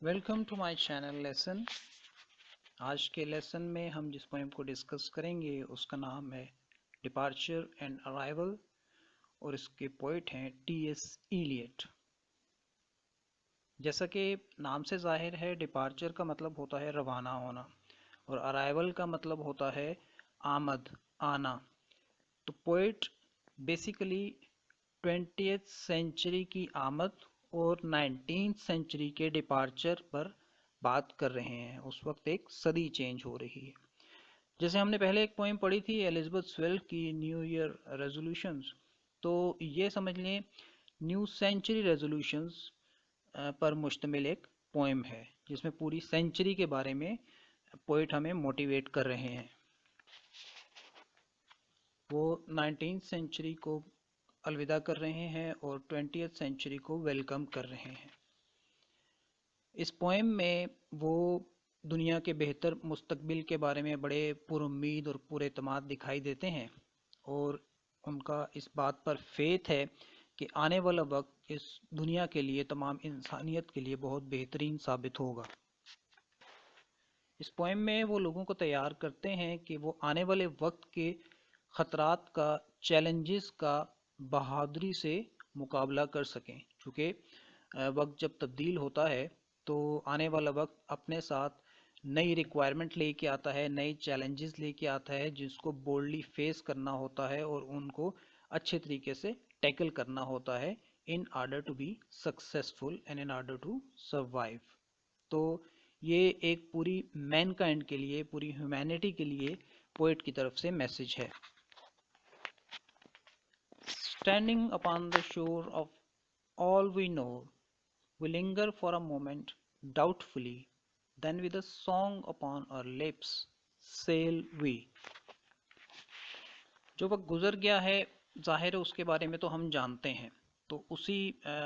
Welcome to my channel lesson. आज के lesson में हम जिस पोएम को डिस्कस करेंगे उसका नाम है डिपार्चर एंड अराइवल और इसके पोइट हैं टी.एस. इलियट। जैसा कि नाम से जाहिर है, डिपार्चर का मतलब होता है रवाना होना और अराइवल का मतलब होता है आमद, आना। तो पोइट बेसिकली 20th सेंचुरी की आमद और 19th सेंचुरी के डिपार्चर पर बात कर रहे हैं। उस वक्त एक सदी चेंज हो रही है। जैसे हमने पहले एक पोइम पढ़ी थी एलिजाबेथ स्वेल्क की न्यू ईयर रेजोल्यूशंस, तो ये समझ लें न्यू सेंचुरी रेजोल्यूशंस पर मुश्तमिल एक पोइम है जिसमें पूरी सेंचुरी के बारे में पोइट हमें मोटिवेट कर रहे हैं। वो 19th सेंचुरी को अलविदा कर रहे हैं और 20th सेंचुरी को वेलकम कर रहे हैं। इस पोएम में वो दुनिया के बेहतर मुस्तकबिल के बारे में बड़े पुरुम्मीद और पुरएतमाद दिखाई देते हैं और उनका इस बात पर फेथ है कि आने वाला वक्त इस दुनिया के लिए, तमाम इंसानियत के लिए बहुत बेहतरीन साबित होगा। इस पोएम में वो लोगों को तैयार करते हैं कि वो आने वाले वक्त के ख़तरात का, चैलेंजेस का बहादुरी से मुकाबला कर सकें। चूँकि वक्त जब तब्दील होता है तो आने वाला वक्त अपने साथ नई रिक्वायरमेंट लेके आता है, नए चैलेंजेस लेके आता है जिसको बोल्डली फेस करना होता है और उनको अच्छे तरीके से टैकल करना होता है in order to be successful and in order to survive. तो ये एक पूरी मैनकाइंड के लिए, पूरी ह्यूमैनिटी के लिए पोएट की तरफ से मैसेज है। Standing upon the shore of all we know, we linger for a moment doubtfully, then with a song upon our lips sail we। जो वक्त गुजर गया है, जाहिर है उसके बारे में तो हम जानते हैं। तो उसी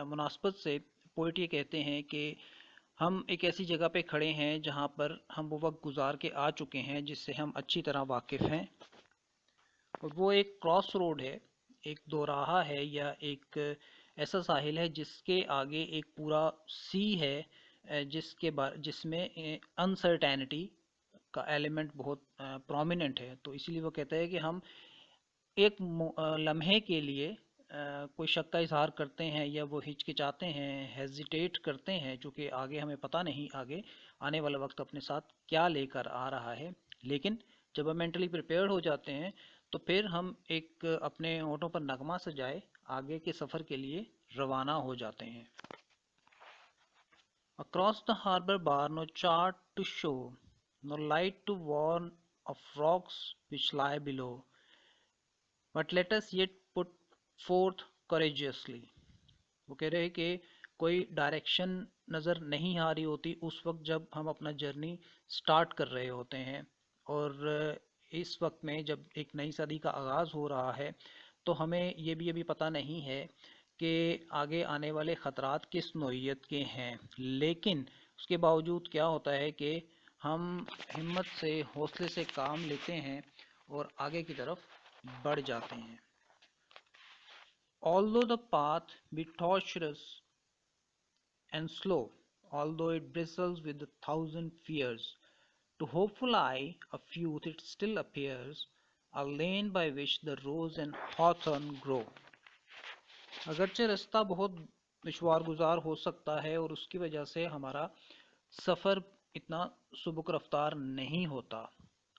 मुनासबत से पोइट ये कहते हैं कि हम एक ऐसी जगह पे खड़े हैं जहाँ पर हम वो वक्त गुजार के आ चुके हैं जिससे हम अच्छी तरह वाकिफ़ हैं, और वो एक क्रॉस रोड है, एक दोराहा है या एक ऐसा साहिल है जिसके आगे एक पूरा सी है जिसमें अनसर्टेनिटी का एलिमेंट बहुत प्रोमिनेंट है। तो इसीलिए वो कहता है कि हम एक लम्हे के लिए कोई शक का इजहार करते हैं या वो हिचकिचाते हैं, हेजिटेट करते हैं, चूँकि आगे हमें पता नहीं आगे आने वाला वक्त अपने साथ क्या लेकर आ रहा है। लेकिन जब हम मेंटली प्रिपेयर्ड हो जाते हैं तो फिर हम एक अपने होठों पर नगमा सजाए आगे के सफ़र के लिए रवाना हो जाते हैं। Across the harbor bar no chart to show, no light to warn of rocks which lie below, but let us yet put forth courageously। वो कह रहे हैं कि कोई डायरेक्शन नज़र नहीं आ रही होती उस वक्त जब हम अपना जर्नी स्टार्ट कर रहे होते हैं, और इस वक्त में जब एक नई सदी का आगाज़ हो रहा है तो हमें ये भी अभी पता नहीं है कि आगे आने वाले ख़तरात किस नौइयत के हैं। लेकिन उसके बावजूद क्या होता है कि हम हिम्मत से, हौसले से काम लेते हैं और आगे की तरफ बढ़ जाते हैं। Although the path be tortuous and slow, although it bristles with a thousand fears, to hopeful eye of youth it still appears a lane by which the rose and hawthorn grow। अगरचे रास्ता बहुत दुश्वार गुजार हो सकता है और उसकी वजह से हमारा सफ़र इतना सुबक रफ्तार नहीं होता,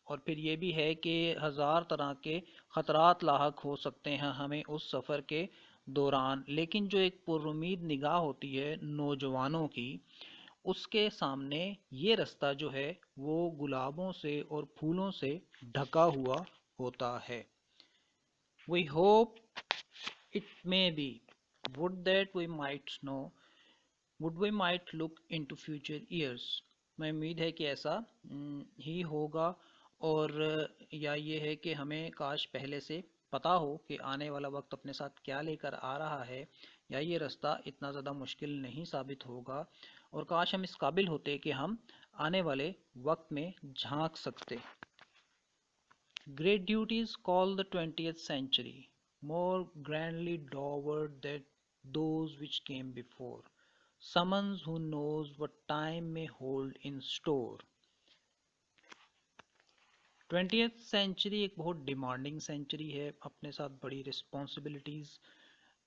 और फिर ये भी है कि हज़ार तरह के ख़तरात लाहक हो सकते हैं हमें उस सफ़र के दौरान। लेकिन जो एक पुरुमीद निगाह होती है नौजवानों की, उसके सामने ये रास्ता जो है वो गुलाबों से और फूलों से ढका हुआ होता है। We hope it may be, would that we might know, would we might look into future years। मैं उम्मीद है कि ऐसा ही होगा, और या ये है कि हमें काश पहले से पता हो कि आने वाला वक्त अपने साथ क्या लेकर आ रहा है, या ये रास्ता इतना ज़्यादा मुश्किल नहीं साबित होगा, और काश हम इस काबिल होते कि हम आने वाले वक्त में झांक सकते। Great duties call the 20th century, more grandly dowered than those which came before. someone who knows what time may hold in store. 20th century एक बहुत डिमांडिंग सेंचुरी है, अपने साथ बड़ी रिस्पॉन्सिबिलिटीज़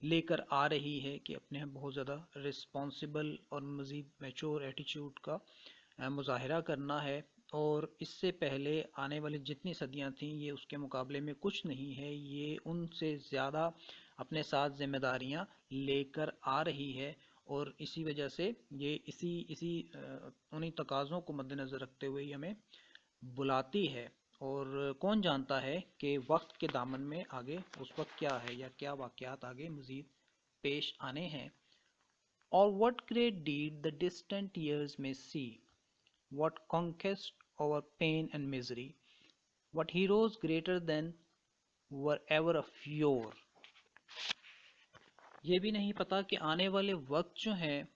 लेकर आ रही है कि अपने हम बहुत ज़्यादा रिस्पॉन्सिबल और मज़ीद मैच्योर एटीट्यूड का मुजाहरा करना है। और इससे पहले आने वाली जितनी सदियां थीं ये उसके मुकाबले में कुछ नहीं है, ये उनसे ज़्यादा अपने साथ जिम्मेदारियां लेकर आ रही है। और इसी वजह से ये उन्हीं तकाज़ों को मद्देनज़र रखते हुए हमें बुलाती है। और कौन जानता है कि वक्त के दामन में आगे उस वक्त क्या है या क्या वाक़यात आगे मज़ीद पेश आने हैं। और what great deed the distant years may see, what conquest over pain and misery, what heroes greater than were ever of yore। ये भी नहीं पता कि आने वाले वक्त जो हैं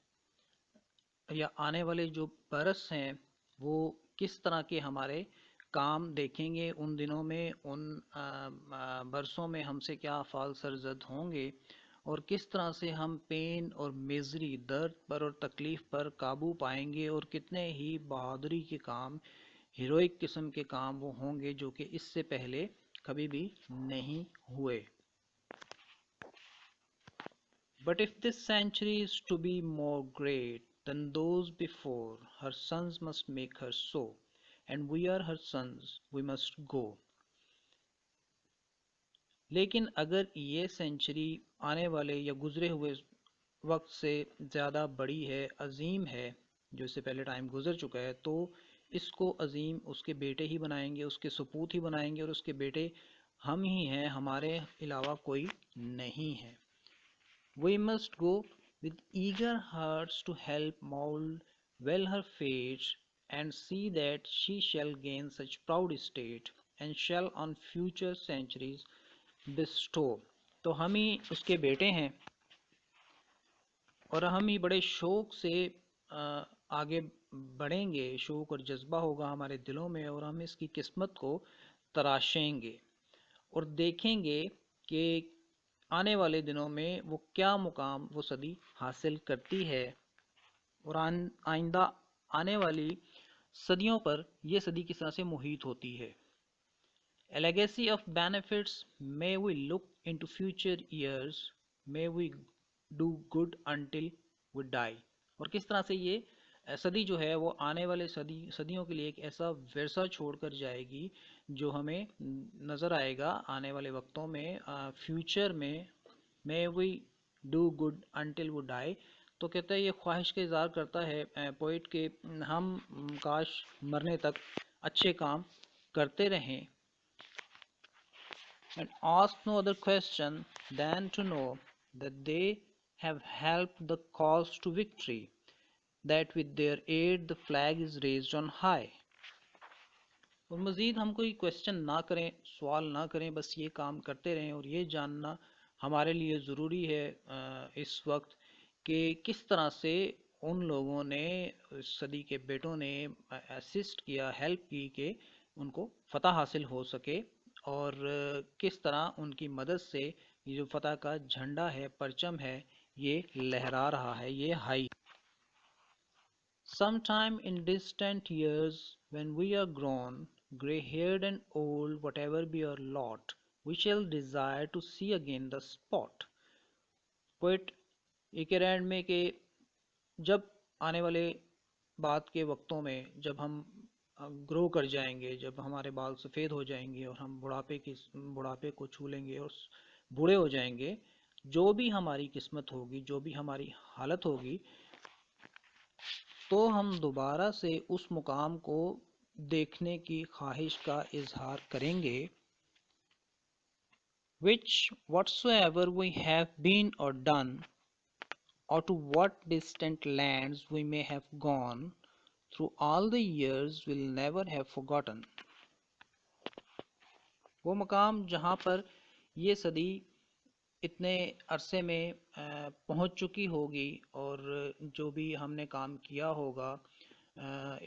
या आने वाले जो बरस हैं वो किस तरह के हमारे काम देखेंगे उन दिनों में, उन बरसों में हमसे क्या अफ़ाल सरजद होंगे और किस तरह से हम पेन और मिज़री, दर्द पर और तकलीफ़ पर काबू पाएंगे और कितने ही बहादुरी के काम, हीरोइक किस्म के काम वो होंगे जो कि इससे पहले कभी भी नहीं हुए। But if this century is to be more great than those before, her sons must make her so, and we are her sons, we must go। लेकिन अगर ये सेंचुरी आने वाले या गुजरे हुए वक्त से ज़्यादा बड़ी है, अजीम है, जो इससे पहले टाइम गुजर चुका है, तो इसको अजीम उसके बेटे ही बनाएंगे, उसके सपूत ही बनाएंगे और उसके बेटे हम ही हैं, हमारे अलावा कोई नहीं है। We must go with eager hearts to help mould well her fate, and see that she shall gain such proud estate, and shall on future centuries bestow। तो हम ही उसके बेटे हैं और हम ही बड़े शौक से आगे बढ़ेंगे, शौक और जज्बा होगा हमारे दिलों में और हम इसकी किस्मत को तराशेंगे और देखेंगे कि आने वाले दिनों में वो क्या मुकाम वो सदी हासिल करती है और आइंदा आने वाली सदियों पर ये सदी किस तरह से मुहित होती है। A legacy of benefits, may we look into future years, may we do good until we die। और किस तरह से ये सदी जो है वो आने वाले सदियों के लिए एक ऐसा विरसा छोड़कर जाएगी जो हमें नज़र आएगा आने वाले वक्तों में, फ्यूचर में। May we do good until we die, तो कहता है ये ख्वाहिश का इज़हार करता है पोइट के हम काश मरने तक अच्छे काम करते रहें। And ask no other question than to know that they have helped the cause to victory, that with their aid the flag is raised on high। और मज़ीद हम कोई क्वेश्चन ना करें, सवाल ना करें, बस ये काम करते रहें और ये जानना हमारे लिए ज़रूरी है इस वक्त कि किस तरह से उन लोगों ने, सदी के बेटों ने असिस्ट किया, हेल्प की कि उनको फ़तह हासिल हो सके और किस तरह उनकी मदद से ये जो फ़तह का झंडा है, परचम है, ये लहरा रहा है, ये high. Sometime in distant years, when we are grown, grey-haired and old, whatever be our lot, we shall desire to see again the spot। Poet ये कह रहे हैं में कि जब आने वाले बाद के वक्तों में जब हम ग्रो कर जाएंगे, जब हमारे बाल सफ़ेद हो जाएंगे और हम बुढ़ापे को छू लेंगे और बूढ़े हो जाएंगे, जो भी हमारी किस्मत होगी, जो भी हमारी हालत होगी, तो हम दोबारा से उस मुकाम को देखने की ख्वाहिश का इजहार करेंगे। Which whatsoever we have been or done, or to what distant lands we may have gone, through all the years we'll never have forgotten। वो मुकाम जहाँ पर ये सदी इतने अरसे में पहुँच चुकी होगी और जो भी हमने काम किया होगा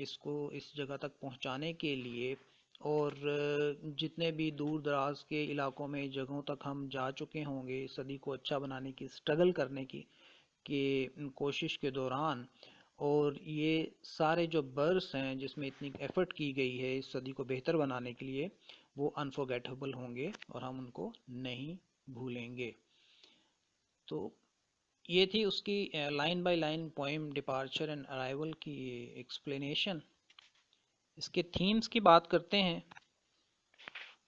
इसको इस जगह तक पहुँचाने के लिए, और जितने भी दूर दराज के इलाकों में जगहों तक हम जा चुके होंगे सदी को अच्छा बनाने की, स्ट्रगल करने की कि कोशिश के दौरान, और ये सारे जो बर्स हैं जिसमें इतनी एफर्ट की गई है इस सदी को बेहतर बनाने के लिए, वो अनफॉरगेटेबल होंगे और हम उनको नहीं भूलेंगे। तो ये थी उसकी line by line poem departure and arrival की एक्सप्लेनेशन। इसके थीम्स की बात करते हैं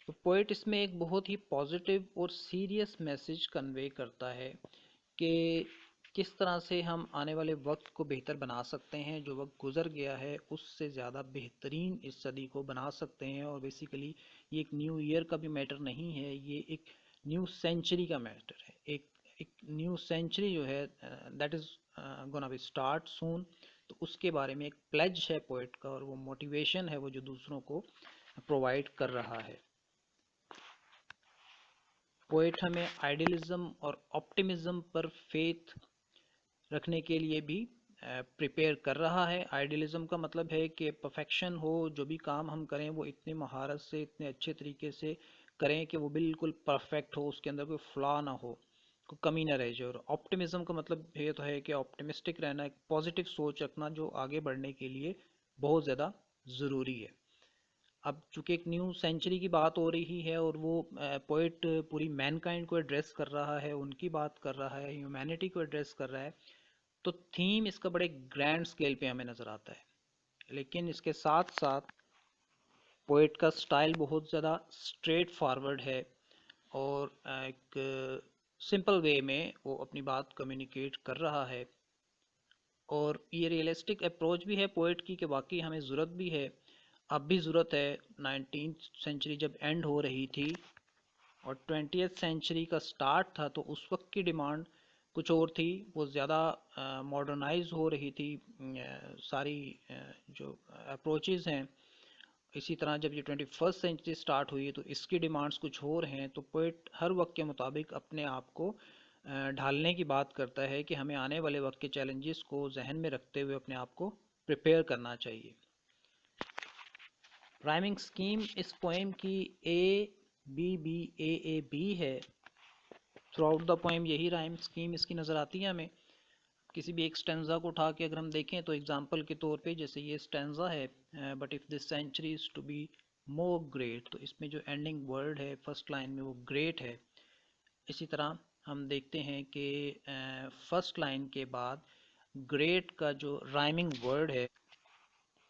तो पोएट इसमें एक बहुत ही पॉजिटिव और सीरियस मैसेज कन्वे करता है कि किस तरह से हम आने वाले वक्त को बेहतर बना सकते हैं, जो वक्त गुजर गया है उससे ज़्यादा बेहतरीन इस सदी को बना सकते हैं। और बेसिकली ये एक न्यू ईयर का भी मैटर नहीं है, ये एक न्यू सेंचुरी का मैटर है। एक एक न्यू सेंचुरी जो है that is gonna be start सून। तो उसके बारे में एक प्लेज है पोएट का, और वो मोटिवेशन है वो जो दूसरों को प्रोवाइड कर रहा है। पोएट हमें आइडियलिज्म और ऑप्टिमिज्म पर फेथ रखने के लिए भी प्रिपेयर कर रहा है। आइडियलिज्म का मतलब है कि परफेक्शन हो, जो भी काम हम करें वो इतनी महारत से, इतने अच्छे तरीके से करें कि वो बिल्कुल परफेक्ट हो, उसके अंदर कोई फ्लॉ ना हो, कोई कमी ना रह जाए। और ऑप्टिमिज्म का मतलब ये तो है कि ऑप्टिमिस्टिक रहना, एक पॉजिटिव सोच रखना जो आगे बढ़ने के लिए बहुत ज़्यादा ज़रूरी है। अब चूंकि एक न्यू सेंचुरी की बात हो रही है और वो पोइट पूरी मैनकाइंड को एड्रेस कर रहा है, उनकी बात कर रहा है, ह्यूमैनिटी को एड्रेस कर रहा है, तो थीम इसका बड़े ग्रैंड स्केल पे हमें नज़र आता है। लेकिन इसके साथ साथ पोइट का स्टाइल बहुत ज़्यादा स्ट्रेट फॉरवर्ड है, और एक सिंपल वे में वो अपनी बात कम्युनिकेट कर रहा है। और ये रियलिस्टिक अप्रोच भी है पोइट की कि वाकई हमें ज़रूरत भी है, अब भी ज़रूरत है। 19th सेंचुरी जब एंड हो रही थी और 20th सेंचुरी का स्टार्ट था, तो उस वक्त की डिमांड कुछ और थी, वो ज़्यादा मॉडर्नाइज हो रही थी सारी जो अप्रोचेज़ हैं। इसी तरह जब ये 21st सेंचुरी स्टार्ट हुई है तो इसकी डिमांड्स कुछ और हैं। तो पोइट हर वक्त के मुताबिक अपने आप को ढालने की बात करता है कि हमें आने वाले वक्त के चैलेंजेस को जहन में रखते हुए अपने आप को प्रिपेयर करना चाहिए। राइमिंग स्कीम इस पोएम की A B B A B है। थ्रू आउट द पोएम यही राइम स्कीम इसकी नज़र आती है हमें। किसी भी एक स्टेंजा को उठा के अगर हम देखें तो एग्जांपल के तौर पे जैसे ये स्टेंजा है, but if this century is to be more great, तो इसमें जो एंडिंग वर्ड है फर्स्ट लाइन में वो ग्रेट है। इसी तरह हम देखते हैं कि फर्स्ट लाइन के बाद ग्रेट का जो राइमिंग वर्ड है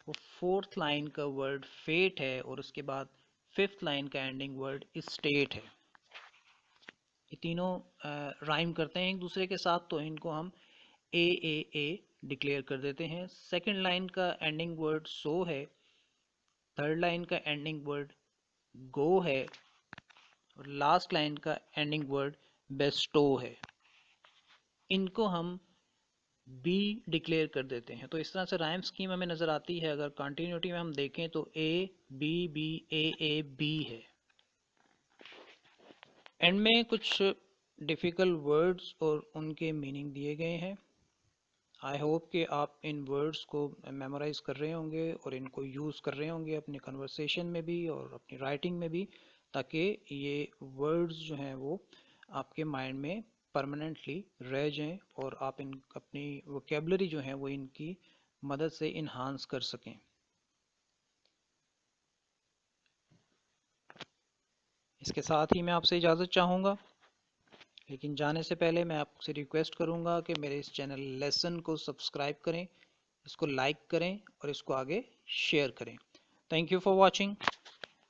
वो फोर्थ लाइन का वर्ड फेट है, और उसके बाद फिफ्थ लाइन का एंडिंग वर्ड स्टेट है। ये तीनों राइम करते हैं एक दूसरे के साथ, तो इनको हम ए डिक्लेयर कर देते हैं। सेकंड लाइन का एंडिंग वर्ड सो है, थर्ड लाइन का एंडिंग वर्ड गो है, और लास्ट लाइन का एंडिंग वर्ड बेस्टो है। इनको हम बी डिक्लेयर कर देते हैं। तो इस तरह से राइम स्कीम हमें नज़र आती है। अगर कंटिन्यूटी में हम देखें तो A B B A B है। एंड में कुछ डिफ़िकल्ट वर्ड्स और उनके मीनिंग दिए गए हैं। आई होप कि आप इन वर्ड्स को मेमोराइज़ कर रहे होंगे और इनको यूज़ कर रहे होंगे अपने कन्वर्सेशन में भी और अपनी राइटिंग में भी, ताकि ये वर्ड्स जो हैं वो आपके माइंड में परमानेंटली रह जाएं और आप इन अपनी वोकेबलरी जो है वो इनकी मदद से इन्हांस कर सकें। इसके साथ ही मैं आपसे इजाज़त चाहूँगा, लेकिन जाने से पहले मैं आपसे रिक्वेस्ट करूँगा कि मेरे इस चैनल लेसन को सब्सक्राइब करें, इसको लाइक करें और इसको आगे शेयर करें। Thank you for watching.